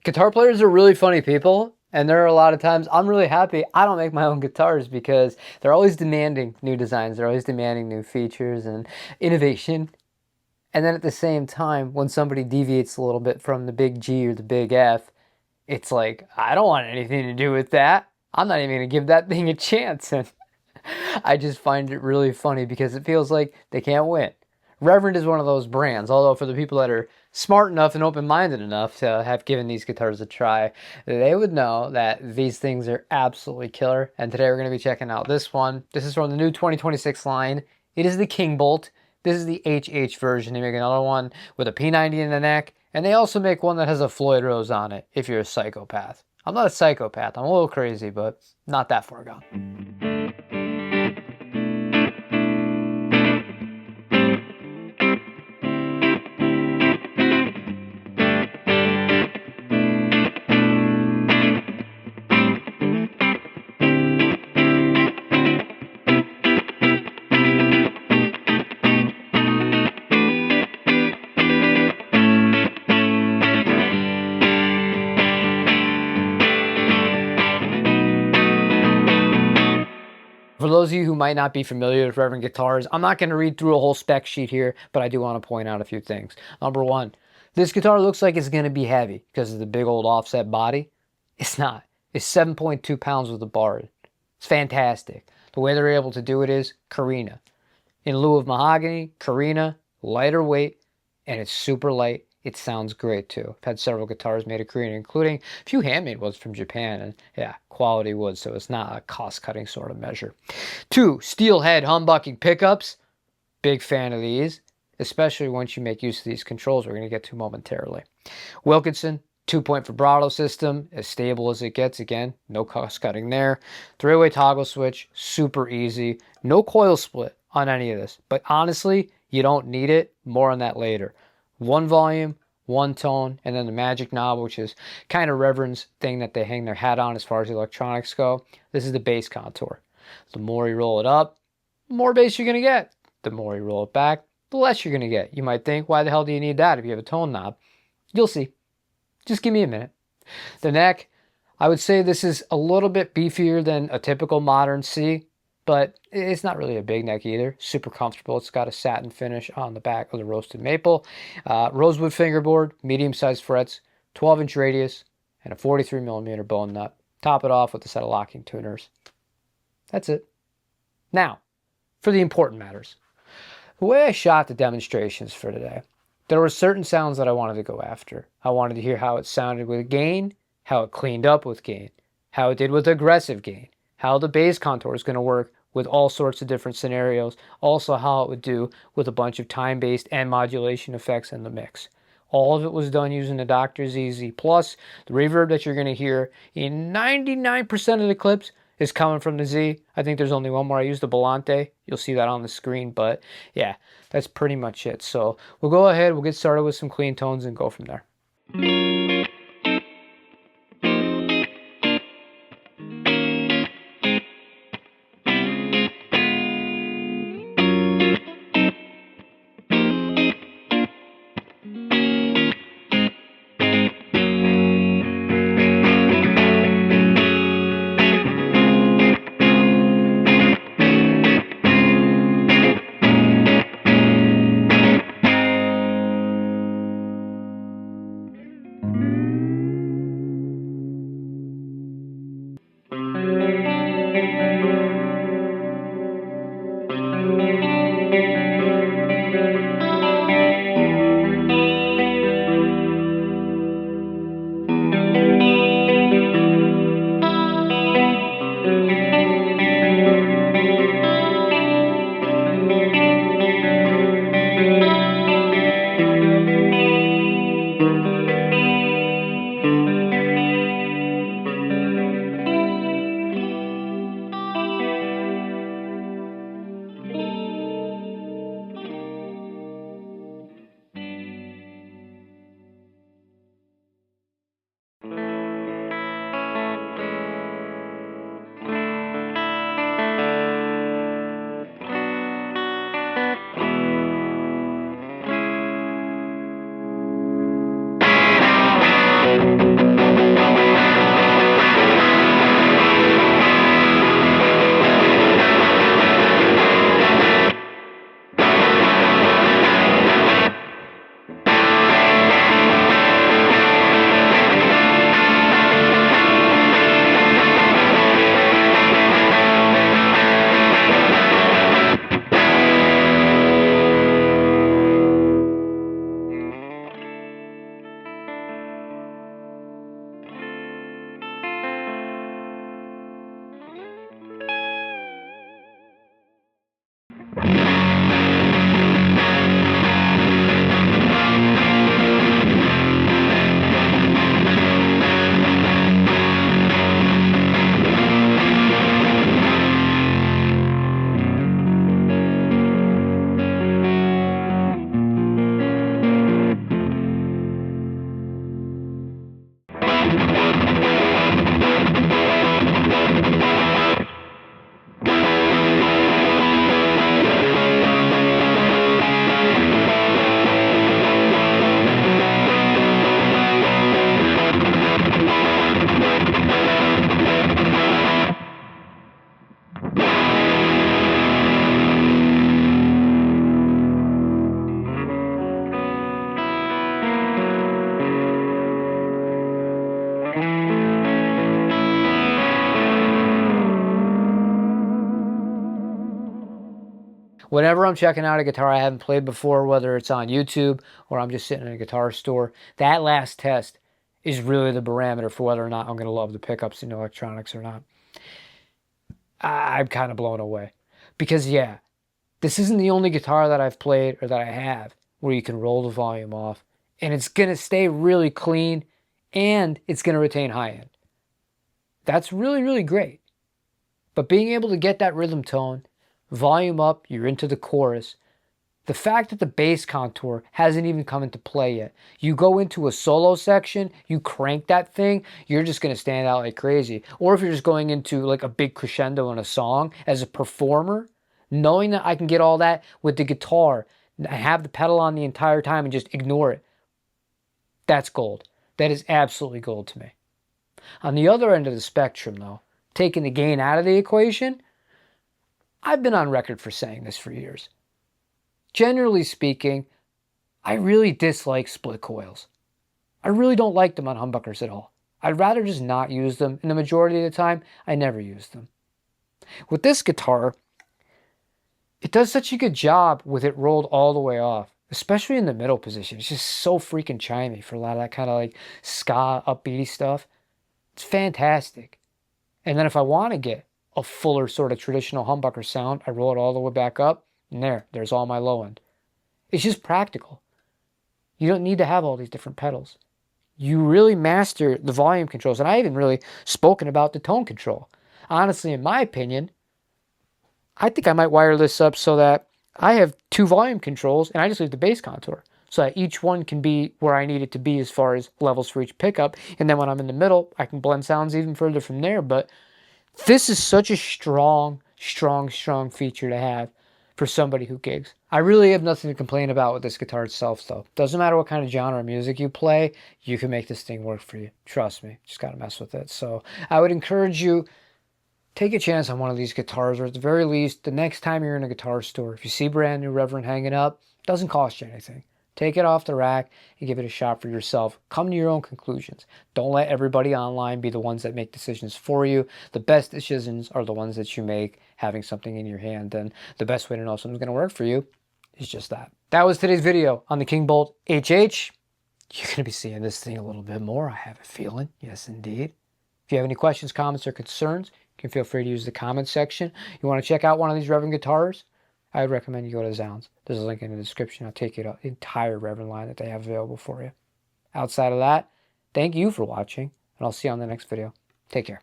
Guitar players are really funny people, and there are a lot of times I'm really happy I don't make my own guitars because they're always demanding new designs, they're always demanding new features and innovation. And then at the same time, when somebody deviates a little bit from the big G or the big F, it's like, I don't want anything to do with that. I'm not even going to give that thing a chance. And I just find it really funny because it feels like they can't win. Reverend is one of those brands, although for the people that are smart enough and open-minded enough to have given these guitars a try, they would know that these things are absolutely killer. And today we're going to be checking out this one. This is from the new 2026 line. It is the Kingbolt. This is the HH version. They make another one with a P90 in the neck, and they also make one that has a Floyd Rose on it, if you're a psychopath. I'm not a psychopath. I'm a little crazy, but not that far gone. For those of you who might not be familiar with Reverend guitars, I'm not going to read through a whole spec sheet here, but I do want to point out a few things. Number one, this guitar looks like it's going to be heavy because of the big old offset body. It's not. It's 7.2 pounds with the bar. It's fantastic. The way they're able to do it is Carina. In lieu of mahogany, Carina, lighter weight, and it's super light. It sounds great too. I've had several guitars made of Carina, including a few handmade ones from Japan, and yeah, quality wood, so it's not a cost-cutting sort of measure. 2, steel head humbucking pickups. Big fan of these, especially once you make use of these controls we're going to get to momentarily. Wilkinson, 2-point vibrato system, as stable as it gets. Again, no cost-cutting there. 3-way toggle switch, super easy. No coil split on any of this, but honestly, you don't need it. More on that later. 1 volume, 1 tone, and then the magic knob, which is kind of Reverend's thing that they hang their hat on as far as electronics go. This is the bass contour. The more you roll it up, the more bass you're going to get. The more you roll it back, the less you're going to get. You might think, why the hell do you need that if you have a tone knob? You'll see. Just give me a minute. The neck, I would say this is a little bit beefier than a typical modern C, but it's not really a big neck either. Super comfortable. It's got a satin finish on the back of the roasted maple. Rosewood fingerboard, medium-sized frets, 12-inch radius, and a 43mm bone nut. Top it off with a set of locking tuners. That's it. Now, for the important matters. The way I shot the demonstrations for today, there were certain sounds that I wanted to go after. I wanted to hear how it sounded with gain, how it cleaned up with gain, how it did with aggressive gain, how the bass contour is going to work with all sorts of different scenarios, also how it would do with a bunch of time-based and modulation effects in the mix. All of it was done using the Dr. ZZ Plus. The reverb that you're going to hear in 99% of the clips is coming from the Z. I think there's only one more. I used the volante. You'll see that on the screen, but yeah, that's pretty much it. So we'll go ahead, we'll get started with some clean tones and go from there. Whenever I'm checking out a guitar I haven't played before, whether it's on YouTube or I'm just sitting in a guitar store, that last test is really the barometer for whether or not I'm going to love the pickups and electronics or not. I'm kind of blown away. Because, yeah, this isn't the only guitar that I've played or that I have where you can roll the volume off. And it's going to stay really clean and it's going to retain high end. That's really, really great. But being able to get that rhythm tone, volume up, you're into the chorus. The fact that the bass contour hasn't even come into play yet. You go into a solo section, you crank that thing, you're just going to stand out like crazy. Or if you're just going into like a big crescendo in a song as a performer, knowing that I can get all that with the guitar, I have the pedal on the entire time and just ignore it. That's gold. That is absolutely gold to me. On the other end of the spectrum though, taking the gain out of the equation, I've been on record for saying this for years. Generally speaking, I really dislike split coils. I really don't like them on humbuckers at all. I'd rather just not use them, and the majority of the time, I never use them. With this guitar, it does such a good job with it rolled all the way off, especially in the middle position. It's just so freaking chimey for a lot of that kind of like ska, upbeaty stuff. It's fantastic. And then if I want to get a fuller sort of traditional humbucker sound, I roll it all the way back up, and there's all my low end. It's just practical. You don't need to have all these different pedals. You really master the volume controls, and I haven't really spoken about the tone control. Honestly, in my opinion, I think I might wire this up so that I have 2 volume controls, and I just leave the bass contour, so that each one can be where I need it to be as far as levels for each pickup, and then when I'm in the middle, I can blend sounds even further from there. But this is such a strong feature to have for somebody who gigs. I really have nothing to complain about with this guitar itself, though. Doesn't matter what kind of genre of music you play, you can make this thing work for you. Trust me, just gotta mess with it. So I would encourage you, take a chance on one of these guitars, or at the very least, the next time you're in a guitar store, if you see brand new Reverend hanging up, it doesn't cost you anything. Take it off the rack and give it a shot for yourself. Come to your own conclusions. Don't let everybody online be the ones that make decisions for you. The best decisions are the ones that you make having something in your hand. And the best way to know if something's going to work for you is just that. That was today's video on the Kingbolt HH. You're going to be seeing this thing a little bit more, I have a feeling. Yes, indeed. If you have any questions, comments, or concerns, you can feel free to use the comment section. You want to check out one of these Reverend guitars? I would recommend you go to Zounds. There's a link in the description. I'll take you to the entire Reverend line that they have available for you. Outside of that, thank you for watching, and I'll see you on the next video. Take care.